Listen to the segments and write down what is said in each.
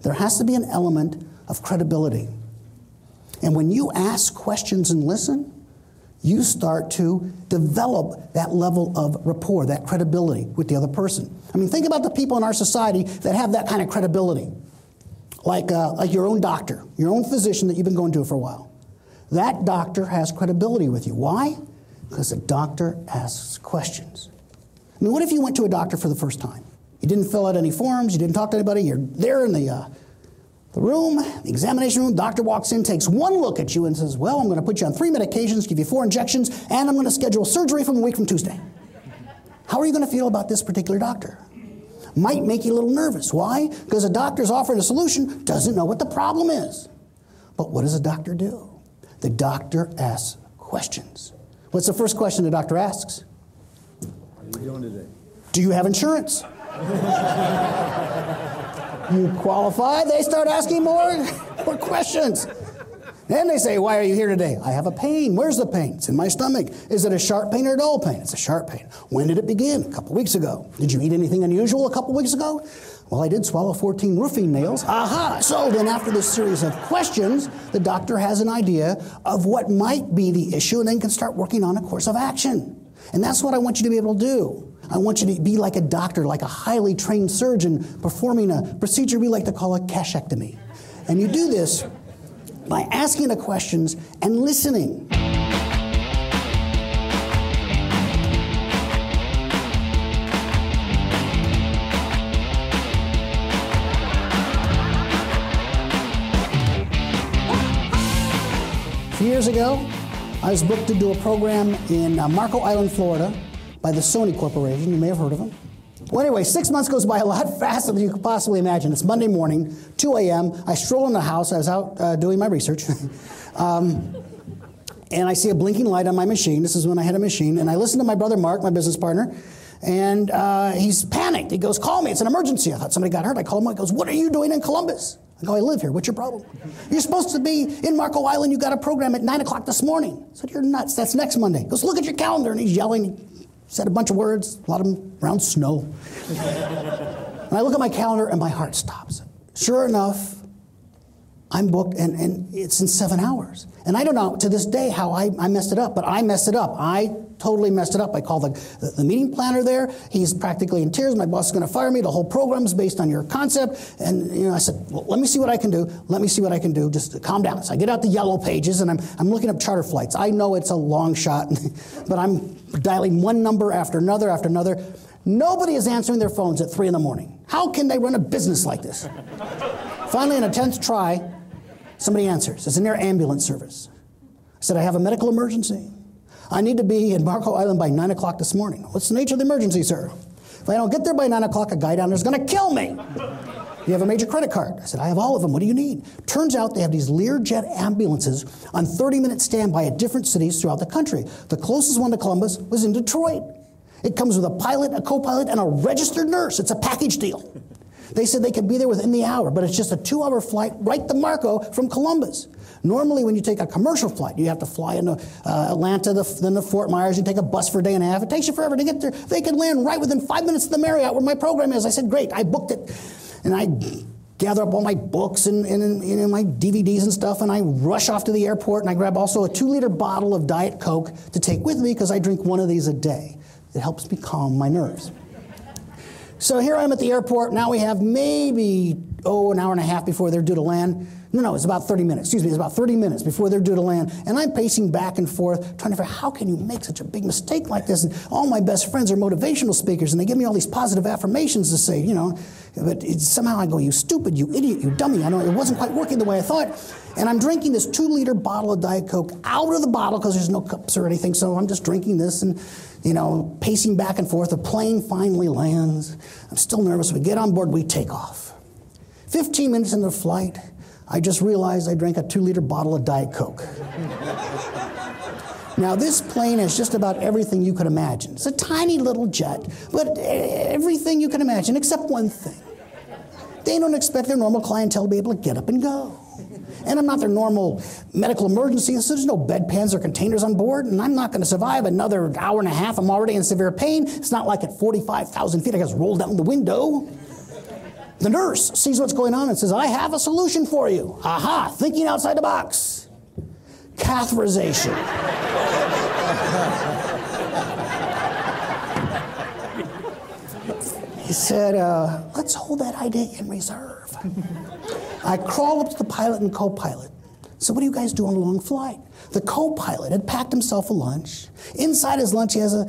there has to be an element of credibility. And when you ask questions and listen, you start to develop that level of rapport, that credibility with the other person. I mean, think about the people in our society that have that kind of credibility. Like your own doctor, your own physician that you've been going to for a while. That doctor has credibility with you. Why? Because the doctor asks questions. I mean, what if you went to a doctor for the first time? You didn't fill out any forms, you didn't talk to anybody, you're there in the room, the examination room, doctor walks in, takes one look at you and says, well, I'm going to put you on 3 medications, give you 4 injections, and I'm going to schedule surgery from a week from Tuesday. How are you going to feel about this particular doctor? Might make you a little nervous. Why? Because a doctor's offering a solution, doesn't know what the problem is. But what does a doctor do? The doctor asks questions. What's the first question the doctor asks? How are you doing today? Do you have insurance? You qualify? They start asking more questions. Then they say, why are you here today? I have a pain. Where's the pain? It's in my stomach. Is it a sharp pain or a dull pain? It's a sharp pain. When did it begin? A couple weeks ago. Did you eat anything unusual a couple weeks ago? Well, I did swallow 14 roofing nails. Aha! So then after this series of questions, the doctor has an idea of what might be the issue and then can start working on a course of action. And that's what I want you to be able to do. I want you to be like a doctor, like a highly trained surgeon performing a procedure we like to call a cachectomy. And you do this by asking the questions and listening. A few years ago, I was booked to do a program in Marco Island, Florida, by the Sony Corporation. You may have heard of them. Well, anyway, 6 months goes by a lot faster than you could possibly imagine. It's Monday morning, 2 a.m. I stroll in the house. I was out doing my research. And I see a blinking light on my machine. This is when I had a machine. And I listen to my brother Mark, my business partner, and he's panicked. He goes, call me. It's an emergency. I thought somebody got hurt. I call him. He goes, what are you doing in Columbus? I go, I live here. What's your problem? You're supposed to be in Marco Island. You got a program at 9 o'clock this morning. I said, you're nuts. That's next Monday. He goes, look at your calendar. And he's yelling. He said a bunch of words, a lot of them around snow. And I look at my calendar and my heart stops. Sure enough, I'm booked and it's in 7 hours. And I don't know to this day how I messed it up, but I messed it up. I totally messed it up. I called the meeting planner there. He's practically in tears. My boss is going to fire me. The whole program is based on your concept. And I said, well, let me see what I can do. Let me see what I can do. Just calm down. So I get out the yellow pages and I'm looking up charter flights. I know it's a long shot, but I'm dialing one number after another after another. Nobody is answering their phones at 3 in the morning. How can they run a business like this? Finally, in a 10th try, somebody answers. It's an air ambulance service. I said, I have a medical emergency. I need to be in Marco Island by 9 o'clock this morning. What's the nature of the emergency, sir? If I don't get there by 9 o'clock, a guy down there is going to kill me. You have a major credit card? I said, I have all of them. What do you need? Turns out they have these Learjet ambulances on 30-minute standby at different cities throughout the country. The closest one to Columbus was in Detroit. It comes with a pilot, a co-pilot, and a registered nurse. It's a package deal. They said they could be there within the hour, but it's just a 2-hour flight right to Marco from Columbus. Normally, when you take a commercial flight, you have to fly into Atlanta, then to Fort Myers, you take a bus for a day and a half. It takes you forever to get there. They could land right within 5 minutes of the Marriott where my program is. I said, great, I booked it. And I gather up all my books and my DVDs and stuff, and I rush off to the airport, and I grab also a 2-liter bottle of Diet Coke to take with me because I drink one of these a day. It helps me calm my nerves. So here I am at the airport. Now we have maybe, an hour and a half before they're due to land. No, it's about 30 minutes. Excuse me, it's about 30 minutes before they're due to land. And I'm pacing back and forth, trying to figure out how can you make such a big mistake like this? And all my best friends are motivational speakers, and they give me all these positive affirmations to say, but somehow I go, you stupid, you idiot, you dummy. I know it wasn't quite working the way I thought. And I'm drinking this 2-liter bottle of Diet Coke out of the bottle because there's no cups or anything, so I'm just drinking this and, pacing back and forth. The plane finally lands. I'm still nervous. We get on board, we take off. 15 minutes into the flight, I just realized I drank a 2-liter bottle of Diet Coke. Now, this plane has just about everything you could imagine. It's a tiny little jet, but everything you can imagine except one thing. They don't expect their normal clientele to be able to get up and go. And I'm not their normal medical emergency, so there's no bedpans or containers on board, and I'm not going to survive another hour and a half. I'm already in severe pain. It's not like at 45,000 feet I just rolled down the window. The nurse sees what's going on and says, I have a solution for you. Aha, thinking outside the box. Catheterization. He said, let's hold that idea in reserve. I crawl up to the pilot and co-pilot. So what do you guys do on a long flight? The co-pilot had packed himself a lunch. Inside his lunch, he has a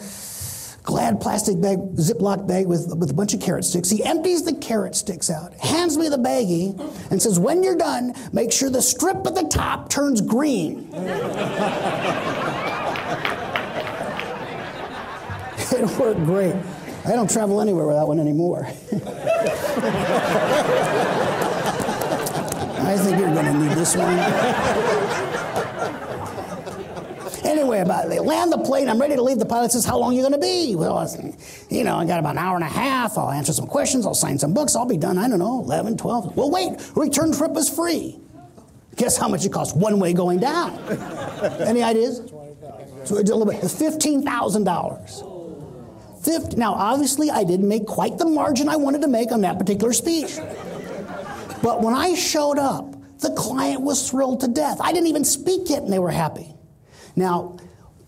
Glad plastic bag, Ziploc bag with a bunch of carrot sticks. He empties the carrot sticks out, hands me the baggie, and says, when you're done, make sure the strip at the top turns green. It worked great. I don't travel anywhere with that one anymore. I think you're going to need this one. Anyway, they land the plane. I'm ready to leave. The pilot says, how long are you going to be? Well, I got about an hour and a half. I'll answer some questions. I'll sign some books. I'll be done, I don't know, 11, 12. Well, wait, return trip is free. Guess how much it costs one way going down? Any ideas? So a little bit. $15,000. Now, obviously, I didn't make quite the margin I wanted to make on that particular speech. But when I showed up, the client was thrilled to death. I didn't even speak yet, and they were happy. Now,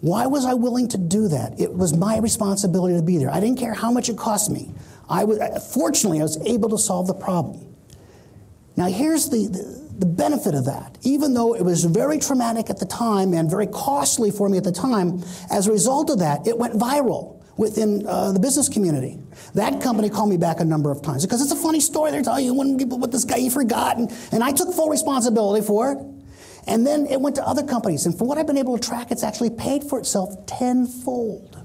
why was I willing to do that? It was my responsibility to be there. I didn't care how much it cost me. Fortunately, I was able to solve the problem. Now, here's the benefit of that. Even though it was very traumatic at the time and very costly for me at the time, as a result of that, it went viral within the business community. That company called me back a number of times because it's a funny story. They're telling you when people with this guy he forgot, and I took full responsibility for it. And then it went to other companies. And from what I've been able to track, it's actually paid for itself tenfold.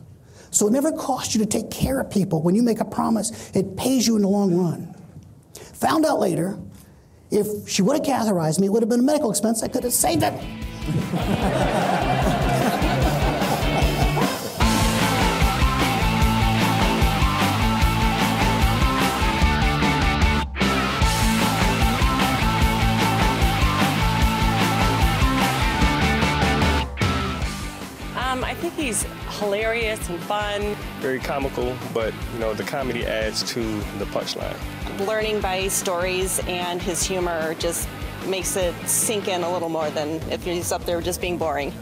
So it never costs you to take care of people. When you make a promise, it pays you in the long run. Found out later, if she would have catheterized me, it would have been a medical expense. I could have saved it. I think he's hilarious and fun. Very comical, but the comedy adds to the punchline. Learning by stories and his humor just makes it sink in a little more than if he's up there just being boring.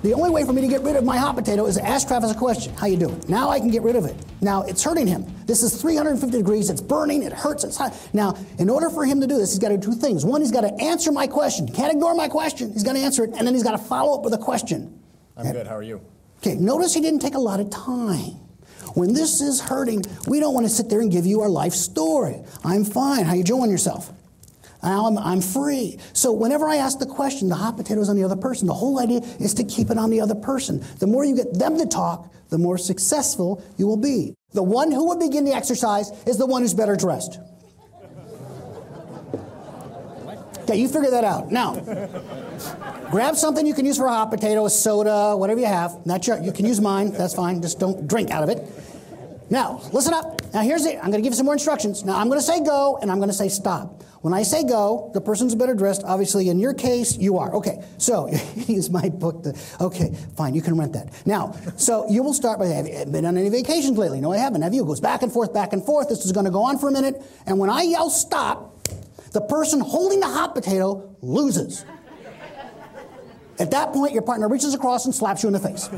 The only way for me to get rid of my hot potato is to ask Travis a question. How you doing? Now I can get rid of it. Now it's hurting him. This is 350 degrees. It's burning. It hurts. It's hot. Now, in order for him to do this, he's got to do two things. One, he's got to answer my question. He can't ignore my question. He's got to answer it, and then he's got to follow up with a question. I'm good. How are you? Okay, notice he didn't take a lot of time. When this is hurting, we don't want to sit there and give you our life story. I'm fine. How you doing yourself? I'm free. So whenever I ask the question, the hot potato's on the other person. The whole idea is to keep it on the other person. The more you get them to talk, the more successful you will be. The one who will begin the exercise is the one who's better dressed. Okay, you figure that out. Now, grab something you can use for a hot potato, a soda, whatever you have. You can use mine. That's fine. Just don't drink out of it. Now, listen up. Now, here's it. I'm going to give you some more instructions. Now, I'm going to say go, and I'm going to say stop. When I say go, the person's better dressed. Obviously, in your case, you are. Okay, so use my book. Okay, fine. You can rent that. Now, so you will start by, have you been on any vacations lately? No, I haven't. Have you? It goes back and forth, back and forth. This is going to go on for a minute. And when I yell stop, the person holding the hot potato loses. At that point, your partner reaches across and slaps you in the face.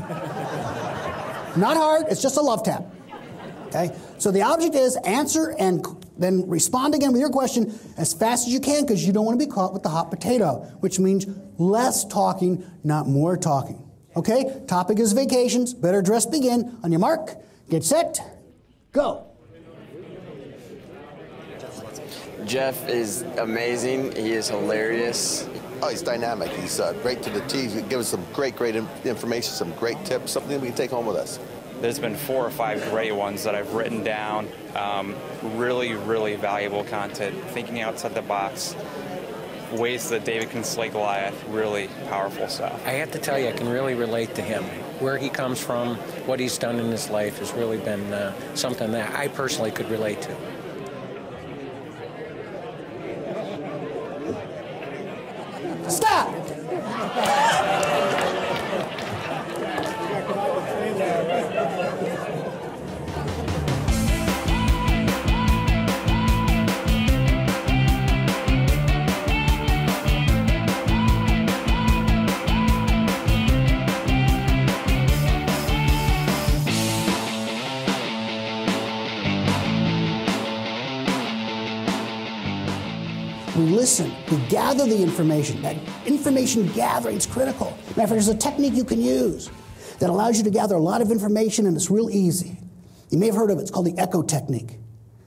Not hard, it's just a love tap. Okay? So the object is answer and then respond again with your question as fast as you can because you don't want to be caught with the hot potato, which means less talking, not more talking. Okay? Topic is vacations. Better dress begin. On your mark, get set, go. Jeff is amazing. He is hilarious. Oh, he's dynamic. He's great to the T. He gives us some great information, some great tips, something we can take home with us. There's been 4 or 5 great ones that I've written down. Really, really valuable content. Thinking outside the box. Ways that David can slay Goliath. Really powerful stuff. I have to tell you, I can really relate to him. Where he comes from, what he's done in his life has really been something that I personally could relate to. Stop! We listen. We gather the information. That information gathering is critical. Matter of fact, there's a technique you can use that allows you to gather a lot of information, and it's real easy. You may have heard of it. It's called the echo technique.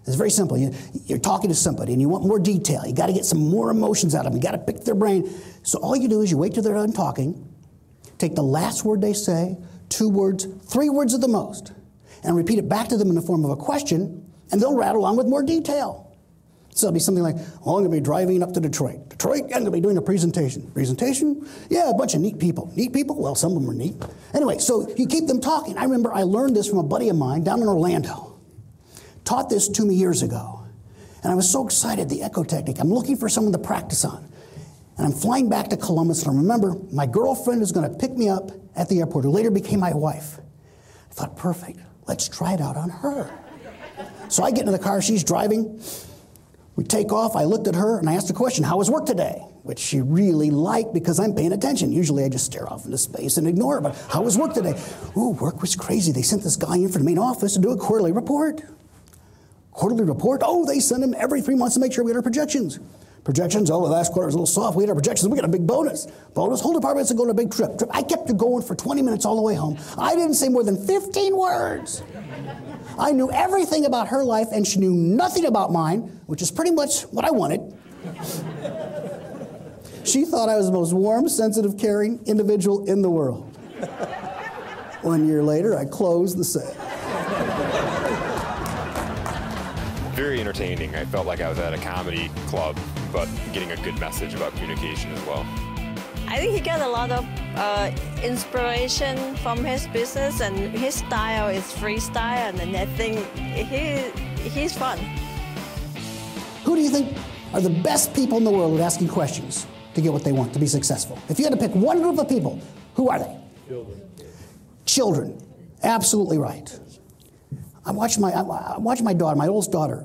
It's very simple. You're talking to somebody, and you want more detail. You got to get some more emotions out of them. You got to pick their brain. So all you do is you wait till they're done talking, take the last word they say, 2 words, 3 words at the most, and repeat it back to them in the form of a question, and they'll rattle on with more detail. So it'll be something like, oh, I'm going to be driving up to Detroit. Detroit, I'm going to be doing a presentation. Presentation? Yeah, a bunch of neat people. Neat people? Well, some of them were neat. Anyway, so you keep them talking. I remember I learned this from a buddy of mine down in Orlando. Taught this to me years ago. And I was so excited, the echo technique. I'm looking for someone to practice on. And I'm flying back to Columbus, and I remember my girlfriend is going to pick me up at the airport, who later became my wife. I thought, perfect. Let's try it out on her. So I get into the car, she's driving. We take off, I looked at her, and I asked a question, how was work today? Which she really liked because I'm paying attention. Usually I just stare off into space and ignore her, but how was work today? Ooh, work was crazy. They sent this guy in from the main office to do a quarterly report. Quarterly report? Oh, they send him every 3 months to make sure we had our projections. Projections, oh, the last quarter was a little soft. We had our projections, we got a big bonus. Bonus, whole department's going on a big trip. I kept it going for 20 minutes all the way home. I didn't say more than 15 words. I knew everything about her life, and she knew nothing about mine, which is pretty much what I wanted. She thought I was the most warm, sensitive, caring individual in the world. 1 year later, I closed the sale. Very entertaining. I felt like I was at a comedy club, but getting a good message about communication as well. I think he got a lot of inspiration from his business, and his style is freestyle, and I think he's fun. Who do you think are the best people in the world at asking questions to get what they want, to be successful? If you had to pick one group of people, who are they? Children. Children. Absolutely right. I watched my daughter, my oldest daughter,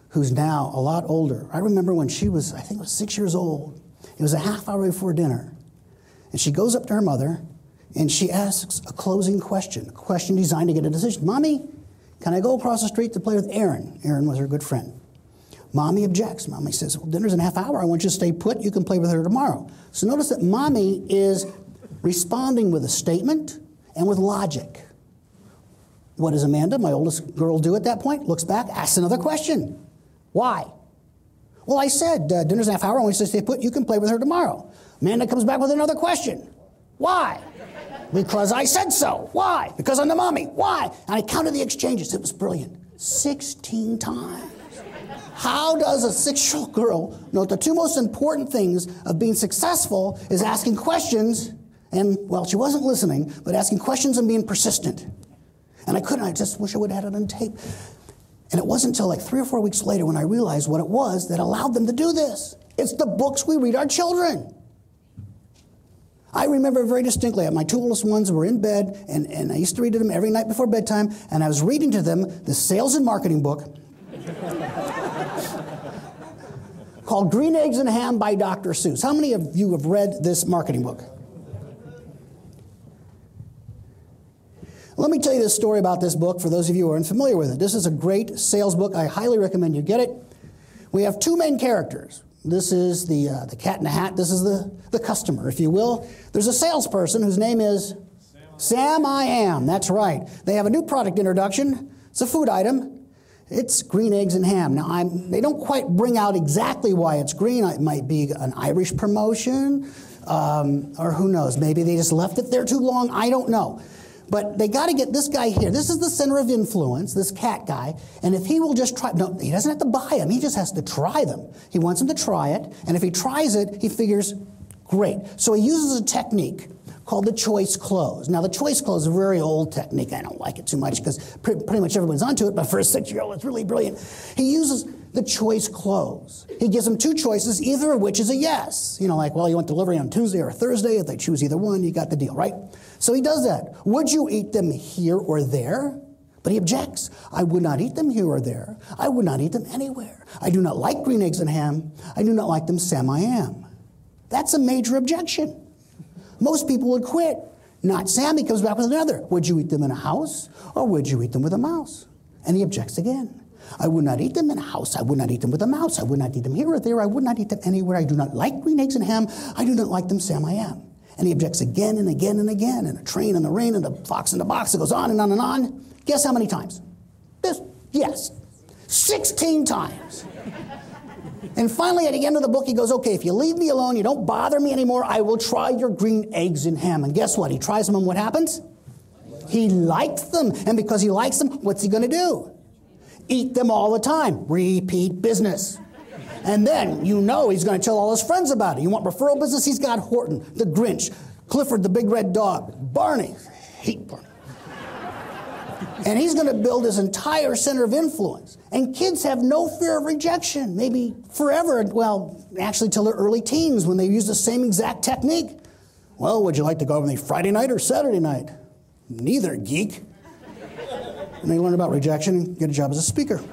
who's now a lot older. I remember when she was, I think it was 6 years old. It was a half hour before dinner. And she goes up to her mother, and she asks a closing question, a question designed to get a decision. Mommy, can I go across the street to play with Aaron? Aaron was her good friend. Mommy objects. Mommy says, well, dinner's in a half hour. I want you to stay put. You can play with her tomorrow. So notice that Mommy is responding with a statement and with logic. What does Amanda, my oldest girl, do at that point? Looks back, asks another question. Why? Well, I said, dinner's in a half hour. I want you to stay put. You can play with her tomorrow. Amanda comes back with another question. Why? Because I said so. Why? Because I'm the mommy. Why? And I counted the exchanges. It was brilliant. 16 times. How does a 6-year-old girl know that the 2 most important things of being successful is asking questions and, well, she wasn't listening, but asking questions and being persistent. And I just wish I would have had it on tape. And it wasn't until like 3 or 4 weeks later when I realized what it was that allowed them to do this. It's the books we read our children. I remember very distinctly, my 2 oldest ones were in bed, and I used to read to them every night before bedtime, and I was reading to them the sales and marketing book called Green Eggs and Ham by Dr. Seuss. How many of you have read this marketing book? Let me tell you this story about this book for those of you who aren't familiar with it. This is a great sales book. I highly recommend you get it. We have 2 main characters. This is the cat in the hat. This is the customer, if you will. There's a salesperson whose name is Sam I Am. That's right. They have a new product introduction. It's a food item. It's green eggs and ham. Now, they don't quite bring out exactly why it's green. It might be an Irish promotion, or who knows. Maybe they just left it there too long. I don't know. But they got to get this guy here. This is the center of influence, this cat guy. And if he will just try, no, he doesn't have to buy them. He just has to try them. He wants them to try it. And if he tries it, he figures, great. So he uses a technique called the choice close. Now, the choice close is a very old technique. I don't like it too much because pretty much everyone's onto it. But for a 6-year-old, it's really brilliant. He uses the choice close. He gives them 2 choices, either of which is a yes. You know, like, well, you want delivery on Tuesday or Thursday. If they choose either one, you got the deal, right? So he does that. Would you eat them here or there? But he objects. I would not eat them here or there. I would not eat them anywhere. I do not like green eggs and ham. I do not like them Sam I Am. That's a major objection. Most people would quit. Not Sam. He comes back with another. Would you eat them in a house or would you eat them with a mouse? And he objects again. I would not eat them in a house. I would not eat them with a mouse. I would not eat them here or there. I would not eat them anywhere. I do not like green eggs and ham. I do not like them, Sam, I am. And he objects again and again and again. And a train in the rain and the fox in the box. It goes on and on and on. Guess how many times? Yes, 16 times. And finally, at the end of the book, he goes, okay, if you leave me alone, you don't bother me anymore, I will try your green eggs and ham. And guess what? He tries them, and what happens? He likes them. And because he likes them, what's he going to do? Eat them all the time. Repeat business. And then, you know, he's going to tell all his friends about it. You want referral business? He's got Horton, the Grinch, Clifford, the big red dog, Barney. Hate Barney. And he's going to build his entire center of influence. And kids have no fear of rejection, maybe forever. Well, actually till their early teens when they use the same exact technique. Well, would you like to go over me Friday night or Saturday night? Neither, geek. And they learn about rejection and get a job as a speaker.